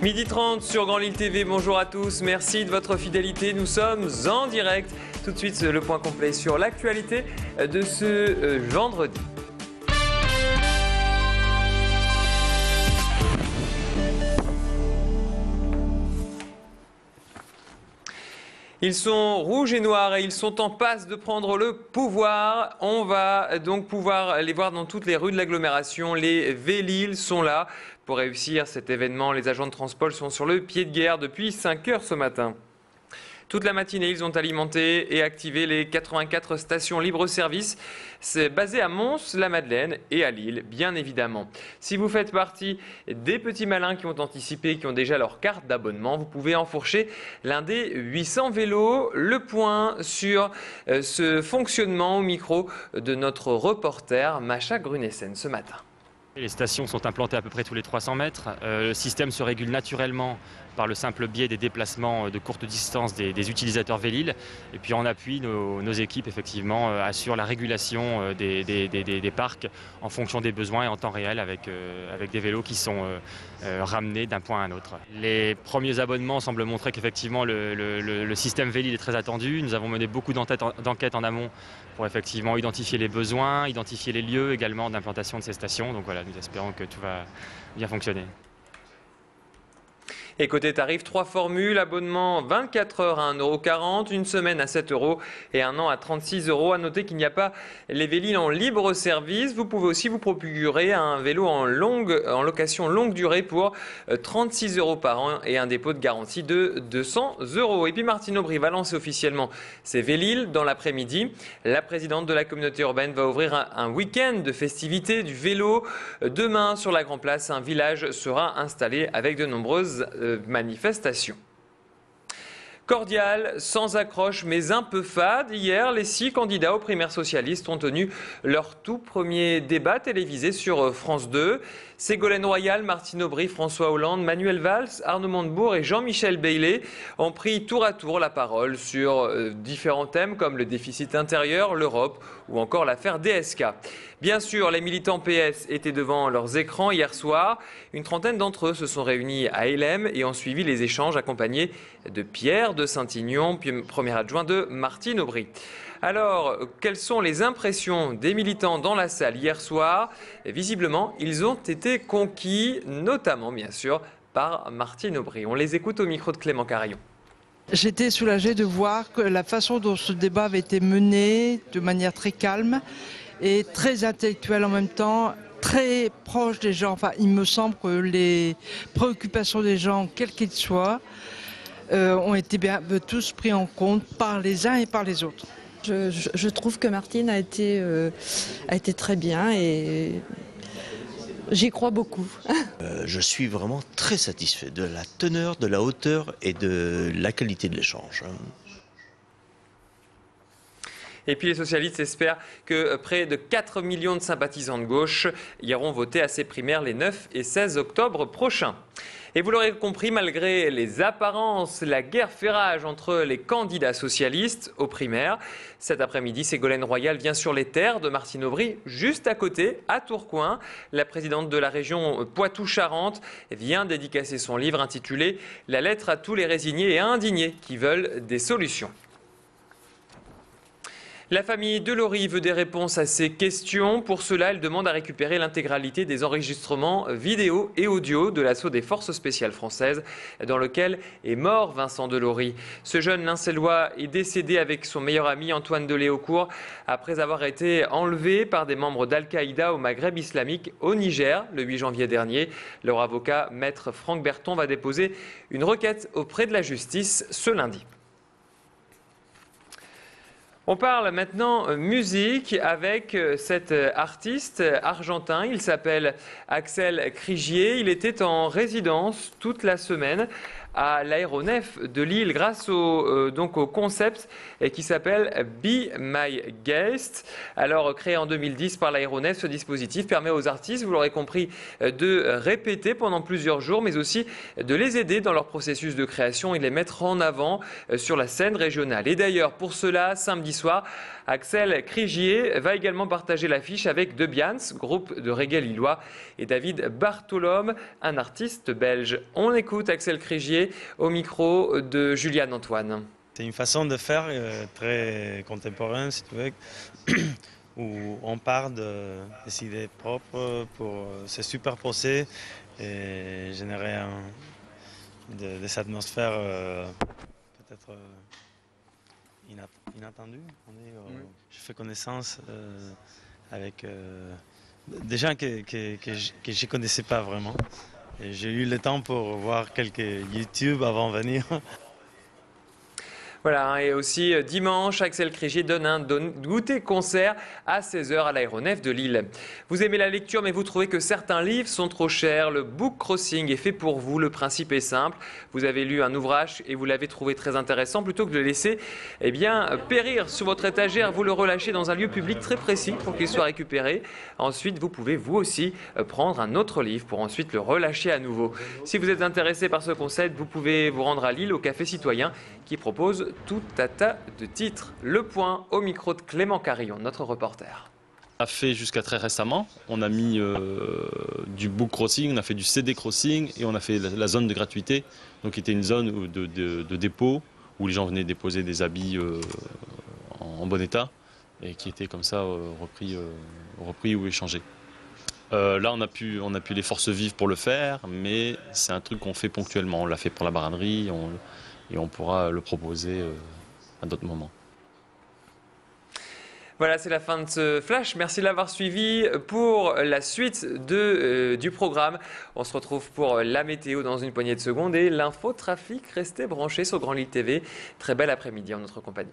Midi 30 sur Grand Lille TV, bonjour à tous, merci de votre fidélité, nous sommes en direct. Tout de suite le point complet sur l'actualité de ce vendredi. Ils sont rouges et noirs et ils sont en passe de prendre le pouvoir. On va donc pouvoir les voir dans toutes les rues de l'agglomération. Les Vélil sont là. Pour réussir cet événement, les agents de transport sont sur le pied de guerre depuis 5 heures ce matin. Toute la matinée, ils ont alimenté et activé les 84 stations libre-service. C'est basé à Mons-la-Madeleine et à Lille, bien évidemment. Si vous faites partie des petits malins qui ont anticipé, qui ont déjà leur carte d'abonnement, vous pouvez enfourcher l'un des 800 vélos. Le point sur ce fonctionnement au micro de notre reporter Macha Grunessen ce matin. Les stations sont implantées à peu près tous les 300 mètres. Le système se régule naturellement par le simple biais des déplacements de courte distance des utilisateurs Vélil. Et puis en appui, nos équipes effectivement assurent la régulation des parcs en fonction des besoins et en temps réel avec des vélos qui sont ramenés d'un point à un autre. Les premiers abonnements semblent montrer qu'effectivement le système Vélil est très attendu. Nous avons mené beaucoup d'enquêtes en amont pour effectivement identifier les besoins, identifier les lieux également d'implantation de ces stations. Donc voilà, nous espérons que tout va bien fonctionner. Et côté tarif, 3 formules, abonnement 24 heures à 1,40 €, une semaine à 7 € et un an à 36 €. À noter qu'il n'y a pas les Vélil en libre service. Vous pouvez aussi vous procurer un vélo en location longue durée pour 36 € par an et un dépôt de garantie de 200 €. Et puis Martine Aubry va lancer officiellement ses Vélil dans l'après-midi. La présidente de la communauté urbaine va ouvrir un week-end de festivités du vélo. Demain, sur la Grand Place, un village sera installé avec de nombreuses manifestations. Cordial, sans accroche mais un peu fade. Hier, les 6 candidats aux primaires socialistes ont tenu leur tout premier débat télévisé sur France 2. Ségolène Royal, Martine Aubry, François Hollande, Manuel Valls, Arnaud Montebourg et Jean-Michel Bailey ont pris tour à tour la parole sur différents thèmes comme le déficit intérieur, l'Europe ou encore l'affaire DSK. Bien sûr, les militants PS étaient devant leurs écrans hier soir. Une trentaine d'entre eux se sont réunis à LM et ont suivi les échanges accompagnés de Pierre de Saint-Ignon, premier adjoint de Martine Aubry. Alors, quelles sont les impressions des militants dans la salle hier soir? Visiblement, ils ont été conquis, notamment bien sûr par Martine Aubry. On les écoute au micro de Clément Carillon. J'étais soulagée de voir que la façon dont ce débat avait été mené de manière très calme et très intellectuelle en même temps, très proche des gens. Enfin, il me semble que les préoccupations des gens, quelles qu'elles soient, ont été tous pris en compte par les uns et par les autres. Je trouve que Martine a été très bien et j'y crois beaucoup. Je suis vraiment très satisfait de la teneur, de la hauteur et de la qualité de l'échange. Et puis les socialistes espèrent que près de 4 millions de sympathisants de gauche iront voter à ces primaires les 9 et 16 octobre prochains. Et vous l'aurez compris, malgré les apparences, la guerre fait rage entre les candidats socialistes aux primaires. Cet après-midi, Ségolène Royal vient sur les terres de Martine Aubry, juste à côté, à Tourcoing. La présidente de la région Poitou-Charentes vient dédicacer son livre intitulé « La lettre à tous les résignés et indignés qui veulent des solutions ». La famille Delory veut des réponses à ces questions. Pour cela, elle demande à récupérer l'intégralité des enregistrements vidéo et audio de l'assaut des forces spéciales françaises dans lequel est mort Vincent Delory. Ce jeune lincellois est décédé avec son meilleur ami Antoine Deléaucourt après avoir été enlevé par des membres d'Al-Qaïda au Maghreb islamique au Niger le 8 janvier dernier. Leur avocat, maître Franck Berton, va déposer une requête auprès de la justice ce lundi. On parle maintenant musique avec cet artiste argentin. Il s'appelle Axel Krigier. Il était en résidence toute la semaine à l'aéronef de Lille grâce au concept qui s'appelle Be My Guest. Alors créé en 2010 par l'aéronef, ce dispositif permet aux artistes, vous l'aurez compris, de répéter pendant plusieurs jours, mais aussi de les aider dans leur processus de création et de les mettre en avant sur la scène régionale. Et d'ailleurs, pour cela, samedi soir, Axel Crigier va également partager l'affiche avec The Bians, groupe de reggae lillois, et David Bartholome, un artiste belge. On écoute Axel Crigier au micro de Juliane Antoine. C'est une façon de faire très contemporaine, si tu veux, où on part des idées propres pour se superposer et générer des atmosphères peut-être inattendues. Je fais connaissance avec des gens que je ne connaissais pas vraiment. Et j'ai eu le temps pour voir quelques YouTube avant de venir. Voilà, et aussi dimanche, Axel Crigier donne un goûter-concert à 16h à l'aéronef de Lille. Vous aimez la lecture, mais vous trouvez que certains livres sont trop chers. Le book crossing est fait pour vous. Le principe est simple. Vous avez lu un ouvrage et vous l'avez trouvé très intéressant. Plutôt que de le laisser périr sur votre étagère, vous le relâchez dans un lieu public très précis pour qu'il soit récupéré. Ensuite, vous pouvez vous aussi prendre un autre livre pour ensuite le relâcher à nouveau. Si vous êtes intéressé par ce concept, vous pouvez vous rendre à Lille au Café Citoyen qui propose tout un tas de titres. Le point au micro de Clément Carillon, notre reporter. On a fait jusqu'à très récemment, on a mis du book crossing, on a fait du CD crossing et on a fait la zone de gratuité, donc qui était une zone de dépôt où les gens venaient déposer des habits en bon état et qui étaient comme ça repris ou échangés. Là, on a pu les forces vives pour le faire, mais c'est un truc qu'on fait ponctuellement. On l'a fait pour la baranerie et on pourra le proposer à d'autres moments. Voilà, c'est la fin de ce flash. Merci de l'avoir suivi. Pour la suite du programme, on se retrouve pour la météo dans une poignée de secondes et l'infotrafic. Restez branchés sur Grand Lille TV. Très bel après-midi en notre compagnie.